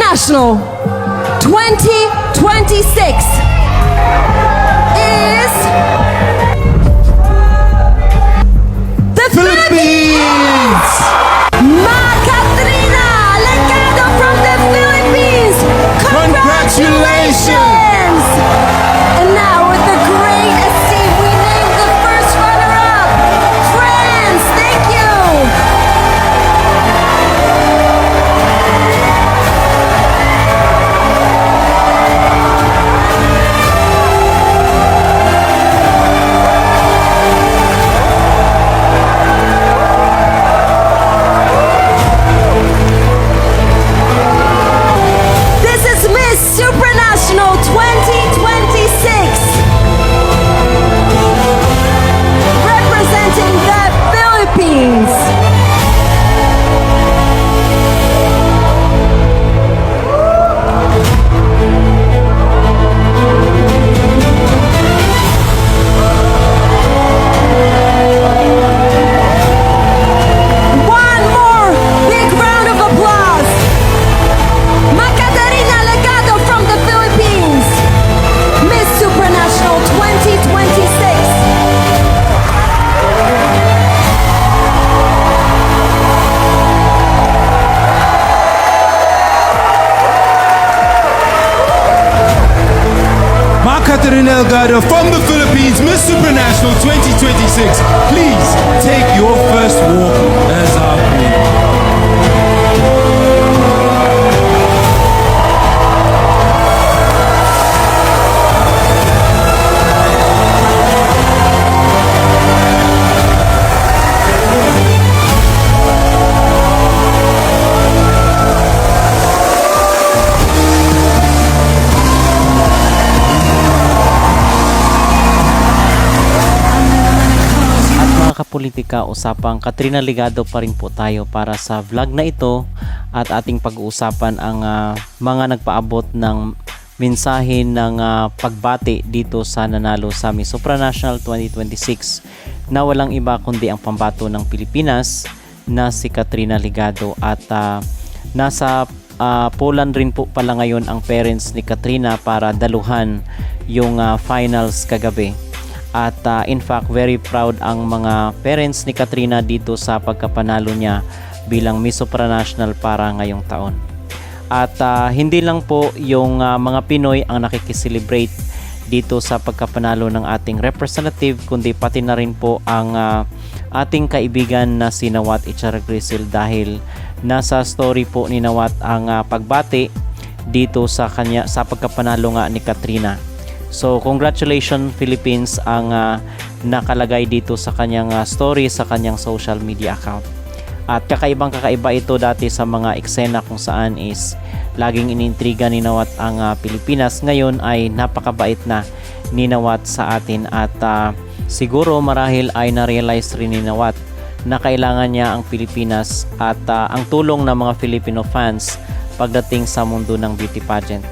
Supranational 2026 is the Philippines! Makatrina Legado from the Philippines. Congratulations! And now with the great esteem, we name the first runner-up, France. Thank you. This is Miss Supranational 2026, representing the Philippines. One more big round of applause. Makatarina Legado from the Philippines, Miss Supranational 2026. Makatarina Delgado from the Philippines, Miss Supranational 2026. Please take your first walk as our queen. At mga kapolitika, usapang Katrina Ligado pa rin po tayo para sa vlog na ito at ating pag-uusapan ang mga nagpaabot ng mensahe ng pagbati dito sa nanalo sa Miss Supranational 2026 na walang iba kundi ang pambato ng Pilipinas na si Katrina Ligado at nasa Poland rin po pala ngayon ang parents ni Katrina para daluhan yung finals kagabi. At in fact, very proud ang mga parents ni Katrina dito sa pagkapanalo niya bilang Miss Supranational para ngayong taon. At hindi lang po yung mga Pinoy ang nakikiselebrate dito sa pagkapanalo ng ating representative, kundi pati na rin po ang ating kaibigan na si Nawat Echaragrisil dahil nasa story po ni Nawat ang pagbati dito sa kanya sa pagkapanalo nga ni Katrina. So congratulations Philippines ang nakalagay dito sa kanyang story sa kanyang social media account. At kakaiba ito dati sa mga eksena kung saan is laging inintriga ni Nawat ang Pilipinas. Ngayon ay napakabait na ni Nawat sa atin at siguro marahil ay na-realize rin ni Nawat na kailangan niya ang Pilipinas at ang tulong ng mga Filipino fans pagdating sa mundo ng beauty pageant.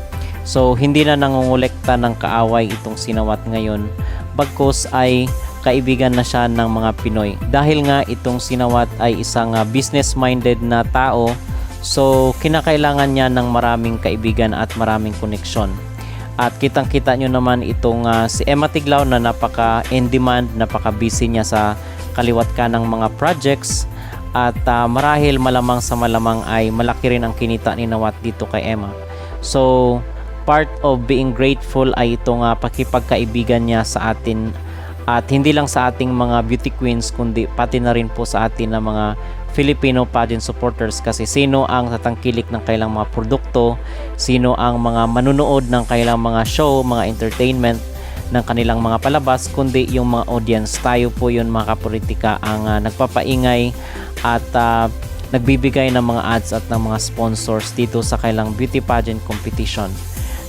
So hindi na nangungulekta ng kaaway itong si Nawat ngayon, bagkus ay kaibigan na siya ng mga Pinoy. Dahil nga itong si Nawat ay isang business-minded na tao, so kinakailangan niya ng maraming kaibigan at maraming koneksyon. At kitang-kita nyo naman itong si Emma Tiglao na napaka-in-demand, napaka-busy niya sa kaliwat ka ng mga projects at marahil malamang sa malamang ay malaki rin ang kinita ni Nawat dito kay Emma. So part of being grateful ay itong pakipagkaibigan niya sa atin at hindi lang sa ating mga beauty queens kundi pati na rin po sa atin na mga Filipino pageant supporters, kasi sino ang tatangkilik ng kailang mga produkto, sino ang mga manunood ng kailang mga show, mga entertainment ng kanilang mga palabas, kundi yung mga audience. Tayo po yun mga kapolitika ang nagpapaingay at nagbibigay ng mga ads at ng mga sponsors dito sa kailang beauty pageant competition.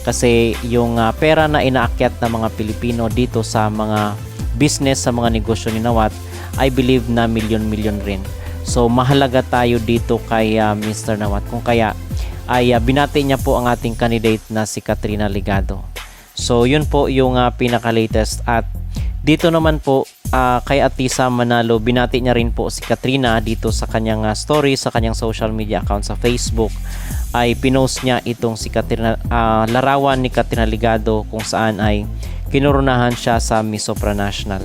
Kasi yung pera na inaakyat ng mga Pilipino dito sa mga business, sa mga negosyo ni Nawat, I believe na milyon-milyon rin. So mahalaga tayo dito kay Mr. Nawat. Kung kaya ay binati niya po ang ating candidate na si Katrina Ligado. So yun po yung pinaka-latest. At dito naman po kay Atisa Manalo, binati niya rin po si Katrina dito sa kanyang story, sa kanyang social media account sa Facebook. Ay pinost niya itong si Katrina, larawan ni Katrina Ligado kung saan ay kinoronahan siya sa Miss Supranational.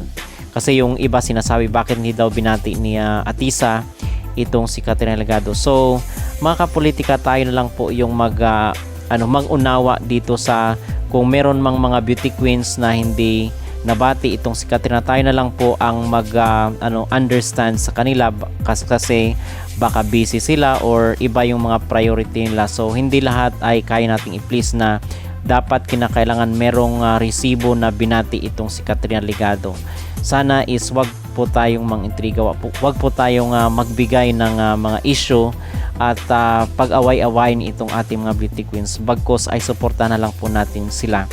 Kasi yung iba sinasabi bakit hindi daw binati ni Atisa itong si Katrina Ligado. So mga kapolitika, tayo na lang po yung mag-unawa dito sa kung meron mang mga beauty queens na hindi nabati itong si Katrina, tayo na lang po ang understand sa kanila kasi baka busy sila or iba yung mga priority nila. So hindi lahat ay kaya nating i-please na dapat kinakailangan merong resibo na binati itong si Katrina Ligado. Sana is wag po tayong mangintriga, wag po tayong magbigay ng mga issue at pag-away-awayin itong ating mga beauty queens. Bagkos ay suportahan na lang po natin sila.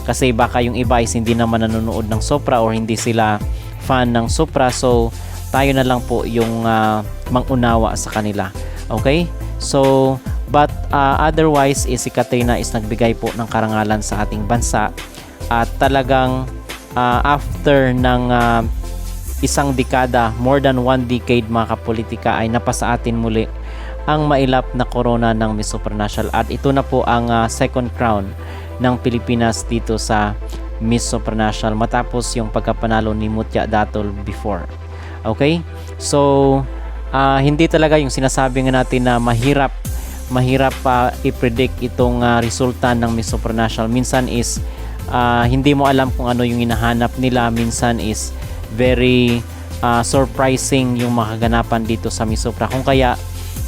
Kasi baka yung iba is hindi naman nanonood ng Sopra or hindi sila fan ng Sopra. So tayo na lang po yung mangunawa sa kanila. Okay? So but otherwise si Katrina is nagbigay po ng karangalan sa ating bansa. At talagang after ng isang dekada, more than 1 decade mga kapolitika, ay napasa atin muli ang mailap na corona ng Miss Supranational. At ito na po ang second crown ng Pilipinas dito sa Miss Supranational matapos yung pagkapanalo ni Mutya Datol before. Okay? So hindi talaga yung sinasabi nga natin na mahirap i-predict itong resulta ng Miss Supranational. Minsan is hindi mo alam kung ano yung hinahanap nila. Minsan is very surprising yung makaganapan dito sa Miss Supra. Kung kaya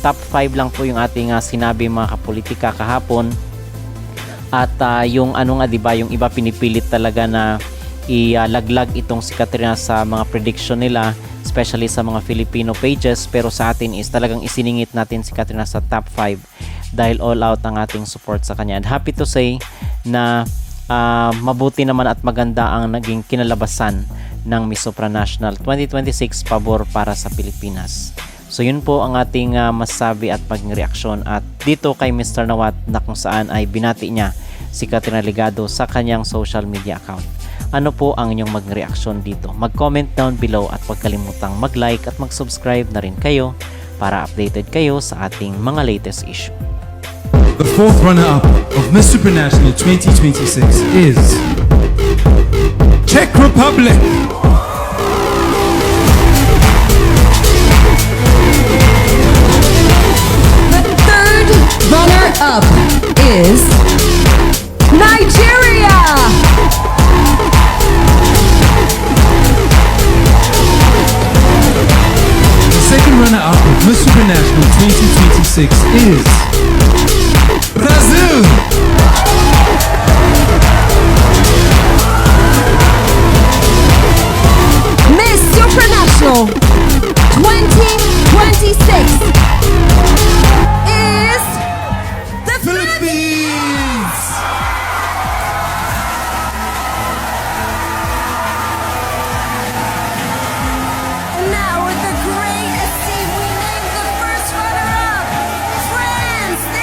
top 5 lang po yung ating sinabi mga kapolitika kahapon. At yung diba, yung iba pinipilit talaga na ilaglag itong si Katrina sa mga prediction nila, especially sa mga Filipino pages, pero sa atin is talagang isiningit natin si Katrina sa top 5 dahil all out ang ating support sa kanya. And happy to say na mabuti naman at maganda ang naging kinalabasan ng Miss Supranational 2026 pabor para sa Pilipinas. So yun po ang ating masabi at maging reaksyon at dito kay Mr. Nawat na kung saan ay binati niya si Katrina Ligado sa kanyang social media account. Ano po ang inyong maging reaksyon dito? Mag-comment down below at huwag kalimutang mag-like at mag-subscribe na rin kayo para updated kayo sa ating mga latest issue. The fourth runner-up of Miss Supranational 2026 is Czech Republic. Runner-up is Nigeria! The second runner-up of Miss Supranational 2026 is Brazil.